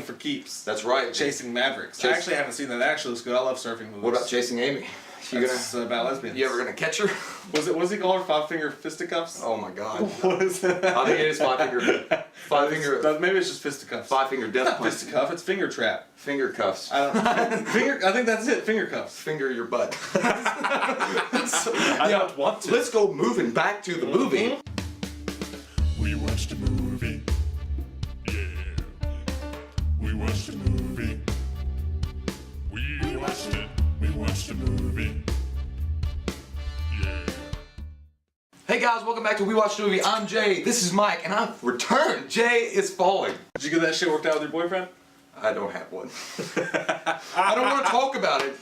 for keeps. That's right. Chasing Mavericks. I actually haven't seen that. It actually looks good. I love surfing movies. What about Chasing Amy? That's about lesbians. You ever gonna catch her? What does he call her? 5-finger fisticuffs? Oh my god. What is it? I think it is 5-finger. Maybe it's just fisticuffs. 5-finger death Not punch. fisticuff. It's finger trap. Finger cuffs. I think that's it. Finger cuffs. Finger your butt. I don't want to. Let's go moving back to the movie. We watched a movie. Yeah. We watched a movie. We watched it. We watched a movie. Yeah. Hey guys, welcome back to We Watched a Movie. I'm Jay. This is Mike, and I've returned. Jay is falling. Did you get that shit worked out with your boyfriend? I don't have one. I don't want to talk about it.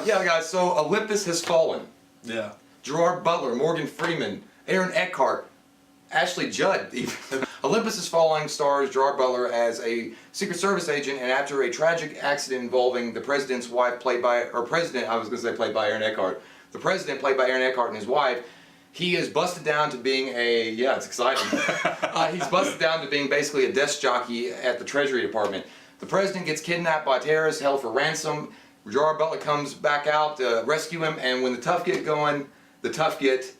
Yeah, guys. So Olympus has fallen. Yeah. Gerard Butler, Morgan Freeman, Aaron Eckhart, Ashley Judd. Olympus is Falling stars Gerard Butler as a Secret Service agent, and after a tragic accident involving the president's wife, played by Aaron Eckhart. The president, played by Aaron Eckhart, and his wife, he is busted down to being it's exciting. He's busted down to being basically a desk jockey at the Treasury Department. The president gets kidnapped by terrorists, held for ransom. Gerard Butler comes back out to rescue him, and when the tough get going, the tough get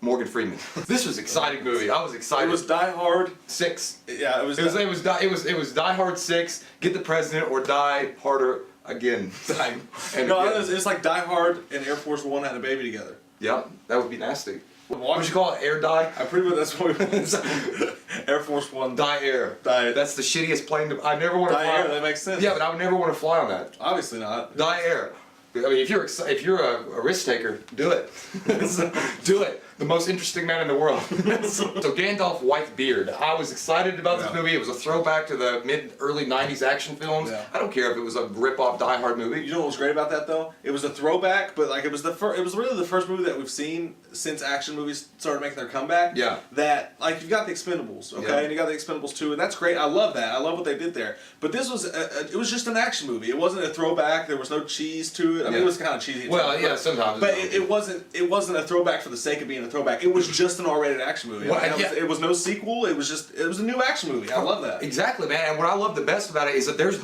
Morgan Freeman. This was an exciting movie. I was excited. It was Die Hard 6. Yeah, it was Die Hard 6. Get the president or die harder again. It's like Die Hard and Air Force One had a baby together. Yeah, that would be nasty. What would you call it? Air die? I pretty much that's what we Air Force One. Die Air. Die. That's the shittiest plane to. I never want to fly. Die Air. That makes sense. Yeah, but I would never want to fly on that. Obviously not. Die Air. I mean, if you're a risk taker, do it. Do it. The most interesting man in the world. So Gandalf Whitebeard. I was excited about this movie. It was a throwback to the early '90s action films. Yeah. I don't care if it was a rip-off Die Hard movie. You know what was great about that though? It was a throwback, but like it was really the first movie that we've seen since action movies started making their comeback. Yeah. That like you've got the Expendables, okay, Yeah. and you got the Expendables 2, and that's great. I love that. I love what they did there. But this was it was just an action movie. It wasn't a throwback. There was no cheese to it. I mean, it was kind of cheesy. Well, yeah, sometimes. But it wasn't a throwback for the sake of being a throwback. It was just an R-rated action movie. Well, It was no sequel. It was a new action movie. I love that. Exactly, man. And what I love the best about it is that there's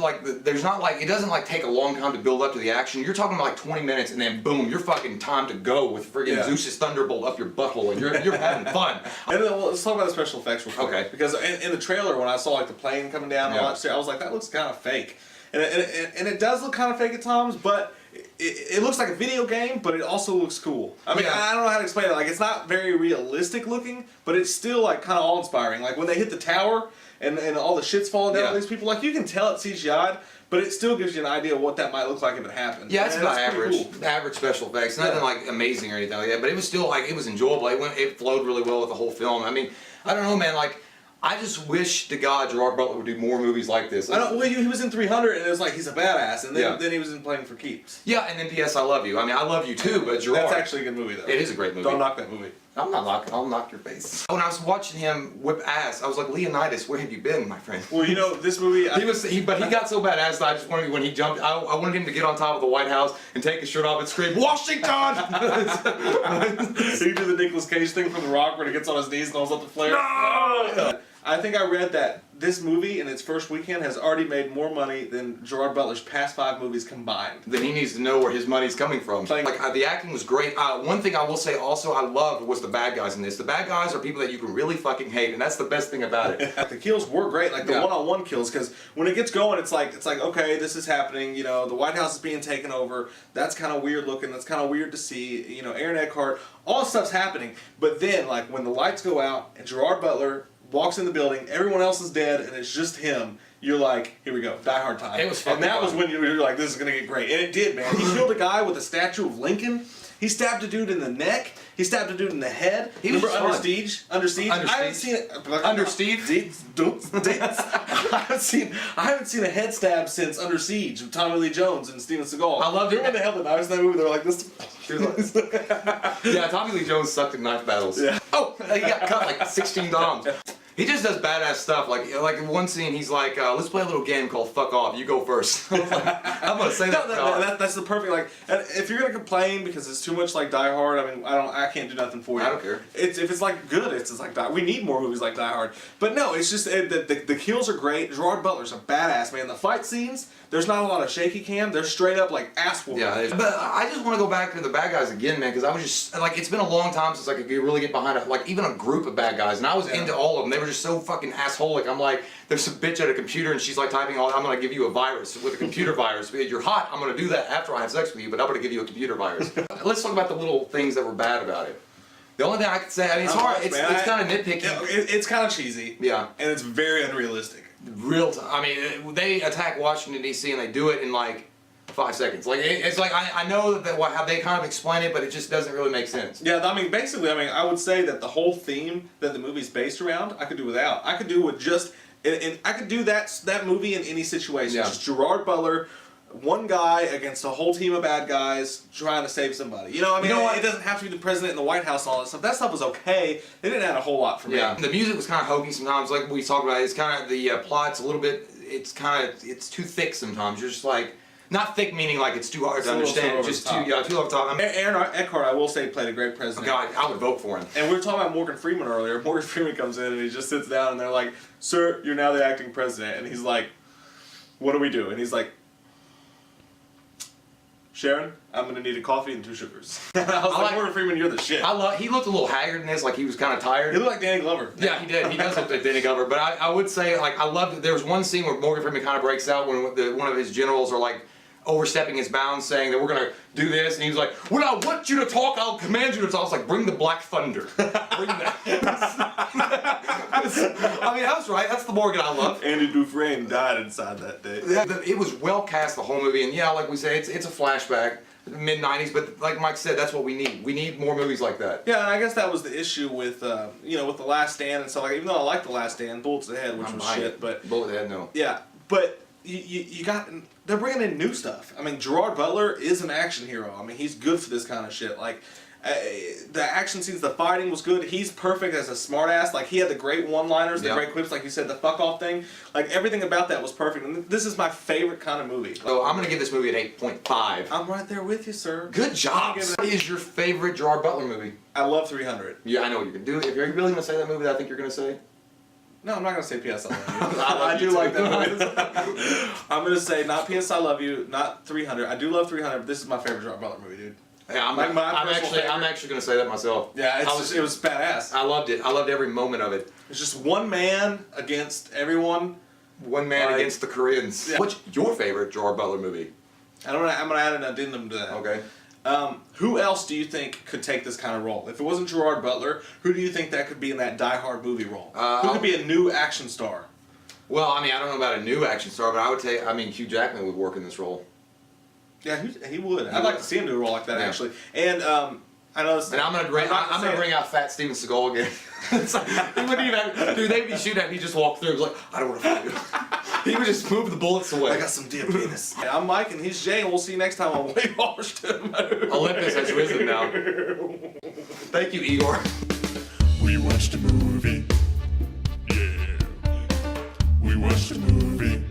not like it doesn't like take a long time to build up to the action. You're talking about like 20 minutes, and then boom, you're fucking time to go with friggin' Zeus's thunderbolt up your butthole, and you're having fun. And then, let's talk about the special effects real quick. Okay. Because in the trailer, when I saw like the plane coming down, I was like, that looks kind of fake. And it does look kind of fake at times, but it looks like a video game, but it also looks cool. I mean, I don't know how to explain it. Like, it's not very realistic looking, but it's still like kind of awe-inspiring. Like when they hit the tower and all the shit's falling down on these people, like you can tell it's CGI'd, but it still gives you an idea of what that might look like if it happened. Yeah, it's about average. cool. Average special effects. Nothing like amazing or anything like that, but it was still like, it was enjoyable. It flowed really well with the whole film. I mean, I don't know, man, like, I just wish to God Gerard Butler would do more movies like this. I don't. Well, he was in 300, and it was like he's a badass, and then he was in Playing for Keeps. Yeah, and then P.S. I Love You. I mean, I love you too, but Gerard. That's actually a good movie, though. It is a great movie. Don't knock that movie. I'm not knocking. I'll knock your face. When I was watching him whip ass, I was like, Leonidas, where have you been, my friend? Well, you know, this movie. But he got so badass that I just wanted when he jumped. I wanted him to get on top of the White House and take his shirt off and scream, "Washington!" So you do the Nicolas Cage thing from The Rock, where he gets on his knees and holds up the flare. No! I think I read that this movie in its first weekend has already made more money than Gerard Butler's past 5 movies combined. Then he needs to know where his money's coming from. The acting was great. One thing I will say also I loved was the bad guys in this. The bad guys are people that you can really fucking hate, and that's the best thing about it. The kills were great, like the one-on-one kills, because when it gets going, it's like okay, this is happening. You know, the White House is being taken over. That's kind of weird looking. That's kind of weird to see. You know, Aaron Eckhart, all this stuff's happening. But then, like when the lights go out and Gerard Butler walks in the building, everyone else is dead, and it's just him. You're like, here we go, Die Hard time. It was fucking And that was fun. when you were like, this is gonna get great, and it did, man. He killed a guy with a statue of Lincoln. He stabbed a dude in the neck. He stabbed a dude in the head. He was Remember Under fun. Siege? Under Siege. Under I haven't Siege. seen it. Under Steve? I haven't seen a head stab since Under Siege with Tommy Lee Jones and Steven Seagal. I loved it. Remember they held the knives in that movie? They were like this. Yeah, Tommy Lee Jones sucked at knife battles. Yeah. Oh, he got cut like 16 times. He just does badass stuff. Like in one scene, he's like, "Let's play a little game called Fuck Off. You go first." I'm gonna say that. That's the perfect, like, if you're gonna complain because it's too much like Die Hard, I mean, I can't do nothing for you. I don't care. If it's like good, it's just like we need more movies like Die Hard. But no, it's just the kills are great. Gerard Butler's a badass, man. The fight scenes, there's not a lot of shaky cam. They're straight up like ass whooping. Yeah, but I just want to go back to the bad guys again, man, because I was just like, it's been a long time since I could really get behind like even a group of bad guys, and I was into all of them. They were just so fucking assholic. I'm like, there's some bitch at a computer and she's like typing all, I'm gonna give you a virus with a computer virus. You're hot, I'm gonna do that after I have sex with you, but I'm gonna give you a computer virus. Let's talk about the little things that were bad about it. The only thing I can say, I mean, it's hard, it's kind of nitpicky. It's kind of cheesy. Yeah. And it's very unrealistic. Real time. I mean, they attack Washington, D.C. and they do it in like 5 seconds. Like, it's like, I know that how they kind of explain it, but it just doesn't really make sense. Yeah, I mean, basically, I would say that the whole theme that the movie's based around, I could do without. I could do with just, and I could do that movie in any situation. Yeah. Just Gerard Butler, one guy against a whole team of bad guys trying to save somebody. You know, I mean, it doesn't have to be the president in the White House and all that stuff. That stuff was okay. They didn't add a whole lot for me. Yeah, the music was kind of hokey sometimes, like we talked about. It's kind of, the plot's a little bit, it's too thick sometimes. You're just like, not thick meaning like it's too hard to understand, just too over the top. Aaron Eckhart, I will say, played a great president. God, I would vote for him. And we were talking about Morgan Freeman earlier. Morgan Freeman comes in and he just sits down and they're like, "Sir, you're now the acting president." And he's like, "What do we do?" And he's like, "Sharon, I'm gonna need a coffee and 2 sugars." I was like, Morgan Freeman, you're the shit. He looked a little haggard in this, like he was kind of tired. He looked like Danny Glover. Yeah, he did. He does look like Danny Glover. But I would say, like, I loved it. There was one scene where Morgan Freeman kind of breaks out when one of his generals are like overstepping his bounds, saying that we're gonna do this, and he was like, "When I want you to talk, I'll command you to talk." I was like, "Bring the Black Thunder." Bring that. I mean, I was right. That's the Morgan I love. Andy Dufresne died inside that day. It was well cast, the whole movie, and yeah, like we say, it's a flashback, mid-90s, but like Mike said, that's what we need. We need more movies like that. Yeah, and I guess that was the issue with, with The Last Stand and stuff. Like, even though I like The Last Stand, Bullets Ahead, which was shit, but Bullet Head, no. Yeah, but you got, they're bringing in new stuff. I mean, Gerard Butler is an action hero. I mean, he's good for this kind of shit. Like, the action scenes, the fighting was good. He's perfect as a smartass. Like, he had the great one-liners, the great quips, like you said, the fuck-off thing. Like, everything about that was perfect. And this is my favorite kind of movie. So I'm going to give this movie an 8.5. I'm right there with you, sir. Good job. What is your favorite Gerard Butler movie? I love 300. Yeah, I know what you're going to do. If you're really going to say that movie that I think you're going to say? No, I'm not going to say P.S. I Love You. I do like that movie. I'm going to say not P.S. I Love You, not 300. I do love 300, but this is my favorite Gerard Butler movie, dude. Yeah, I'm actually going to say that myself. Yeah, it was badass. I loved it. I loved every moment of it. It's just one man against everyone. One man against the Koreans. Yeah. What's your favorite Gerard Butler movie? I'm going to add an addendum to that. Okay. Who else do you think could take this kind of role? If it wasn't Gerard Butler, who do you think that could be in that Die Hard movie role? Who could be a new action star? Well, I mean, I don't know about a new action star, but I would say, Hugh Jackman would work in this role. Yeah, he would. I'd like to see him do a role like that, actually. And I know. And I'm gonna bring out Fat Steven Seagal again. He wouldn't even. Dude, they'd be shooting at him. He just walked through. He was like, "I don't want to fight you." He would just move the bullets away. I got some dear penis. Hey, I'm Mike, and he's Jay, and we'll see you next time on Weight Watchers to the Moon. Olympus has risen now. Thank you, Igor. We watched a movie. Yeah. We watched a movie.